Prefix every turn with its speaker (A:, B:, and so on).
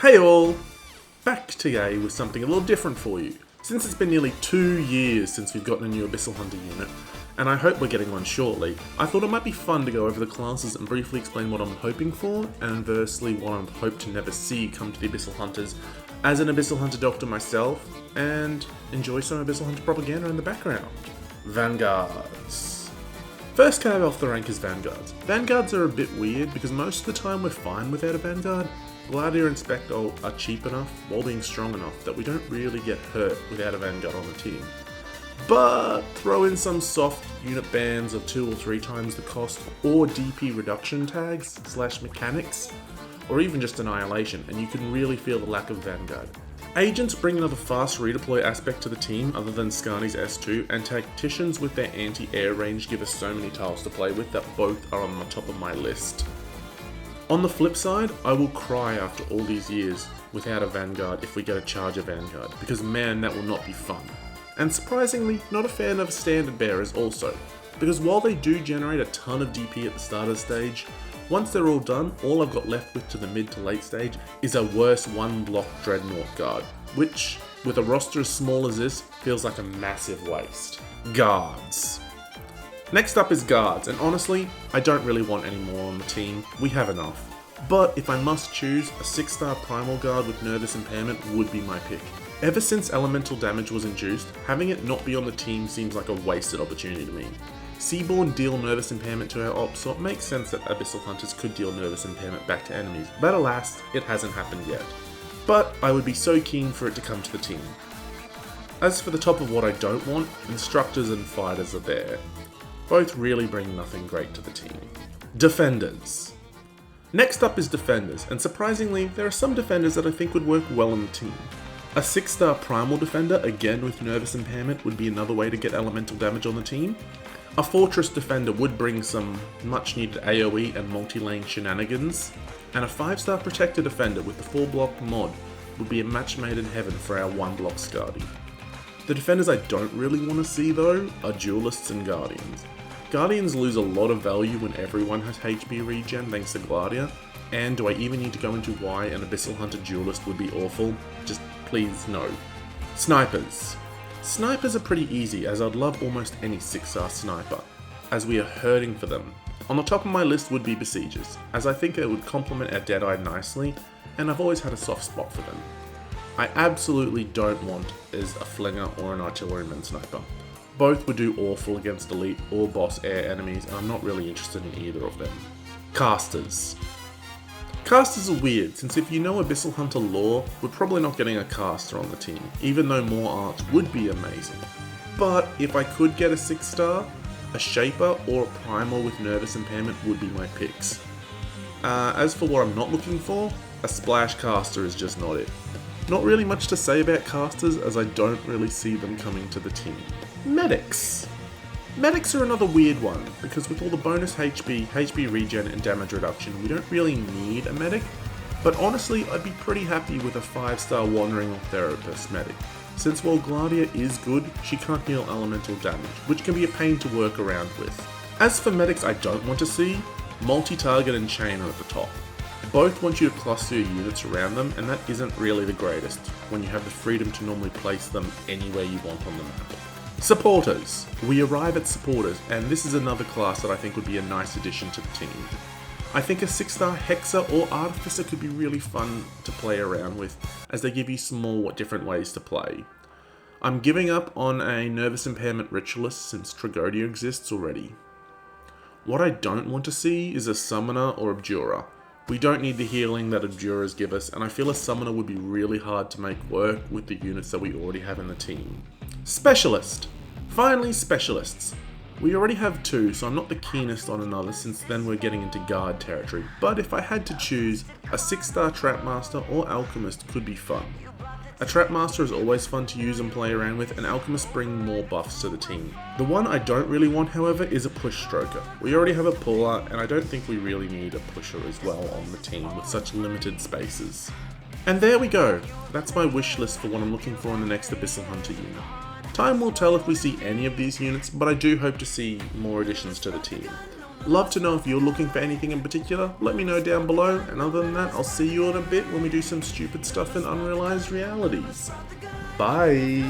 A: Hey all! Back today with something a little different for you. Since it's been nearly 2 years since we've gotten a new Abyssal Hunter unit, and I hope we're getting one shortly, I thought it might be fun to go over the classes and briefly explain what I'm hoping for, and inversely what I hope to never see come to the Abyssal Hunters as an Abyssal Hunter doctor myself, and enjoy some Abyssal Hunter propaganda in the background. Vanguards. First card off the rank is Vanguards. Vanguards are a bit weird because most of the time we're fine without a Vanguard. Gladiator and Spectre are cheap enough while being strong enough that we don't really get hurt without a Vanguard on the team. But throw in some soft unit bans of 2 or 3 times the cost, or DP reduction tags / mechanics, or even just annihilation, and you can really feel the lack of Vanguard. Agents bring another fast redeploy aspect to the team other than Skani's S2, and Tacticians with their anti-air range give us so many tiles to play with that both are on the top of my list. On the flip side, I will cry after all these years without a Vanguard if we get a Charger Vanguard, because man, that will not be fun. And surprisingly, not a fan of standard bearers also, because while they do generate a ton of DP at the starter stage, once they're all done, all I've got left with to the mid to late stage is a worse 1-block Dreadnought Guard, which, with a roster as small as this, feels like a massive waste. Guards. Next up is Guards, and honestly, I don't really want any more on the team, we have enough. But if I must choose, a 6-star Primal Guard with Nervous Impairment would be my pick. Ever since Elemental Damage was induced, having it not be on the team seems like a wasted opportunity to me. Seaborn deal Nervous Impairment to our ops, so it makes sense that Abyssal Hunters could deal Nervous Impairment back to enemies, but alas, it hasn't happened yet. But I would be so keen for it to come to the team. As for the top of what I don't want, Instructors and Fighters are there. Both really bring nothing great to the team. Defenders. Next up is Defenders, and surprisingly, there are some Defenders that I think would work well on the team. A 6-star Primal Defender, again with Nervous Impairment, would be another way to get elemental damage on the team. A Fortress Defender would bring some much needed AoE and multi-lane shenanigans. And a 5-star Protector Defender with the 4-block mod would be a match made in heaven for our 1-block Skadi. The Defenders I don't really want to see though are Duelists and Guardians. Guardians lose a lot of value when everyone has HP regen thanks to Gladiator, and do I even need to go into why an Abyssal Hunter Duelist would be awful? Just please no. Snipers. Snipers are pretty easy, as I'd love almost any 6-star sniper, as we are hurting for them. On the top of my list would be Besiegers, as I think it would complement our Deadeye nicely, and I've always had a soft spot for them. I absolutely don't want is a Flinger or an Artilleryman Sniper. Both would do awful against elite or boss air enemies, and I'm not really interested in either of them. Casters. Casters are weird, since if you know Abyssal Hunter lore, we're probably not getting a caster on the team, even though more arts would be amazing. But if I could get a 6-star, a Shaper or a Primal with Nervous Impairment would be my picks. As for what I'm not looking for, a Splash Caster is just not it. Not really much to say about casters, as I don't really see them coming to the team. Medics. Medics are another weird one, because with all the bonus HP regen and damage reduction, we don't really need a medic, but honestly I'd be pretty happy with a 5-star Wandering or Therapist medic, since while Gladia is good, she can't deal elemental damage, which can be a pain to work around with. As for medics I don't want to see, Multi-Target and Chain are at the top. Both want you to cluster your units around them, and that isn't really the greatest, when you have the freedom to normally place them anywhere you want on the map. Supporters. We arrive at Supporters, and this is another class that I think would be a nice addition to the team. I think a 6-star Hexer or Artificer could be really fun to play around with, as they give you some more different ways to play. I'm giving up on a Nervous Impairment Ritualist since Tragodia exists already. What I don't want to see is a Summoner or Abjurer. We don't need the healing that Abjurers give us, and I feel a Summoner would be really hard to make work with the units that we already have in the team. Specialist! Finally, Specialists. We already have 2, so I'm not the keenest on another, since then we're getting into Guard territory, but if I had to choose, a 6-star Trapmaster or Alchemist could be fun. A Trapmaster is always fun to use and play around with, and Alchemists bring more buffs to the team. The one I don't really want, however, is a Push Stroker. We already have a Puller, and I don't think we really need a Pusher as well on the team with such limited spaces. And there we go. That's my wish list for what I'm looking for in the next Abyssal Hunter unit. Time will tell if we see any of these units, but I do hope to see more additions to the team. Love to know if you're looking for anything in particular. Let me know down below, and other than that, I'll see you in a bit when we do some stupid stuff in Unrealized Realities. Bye!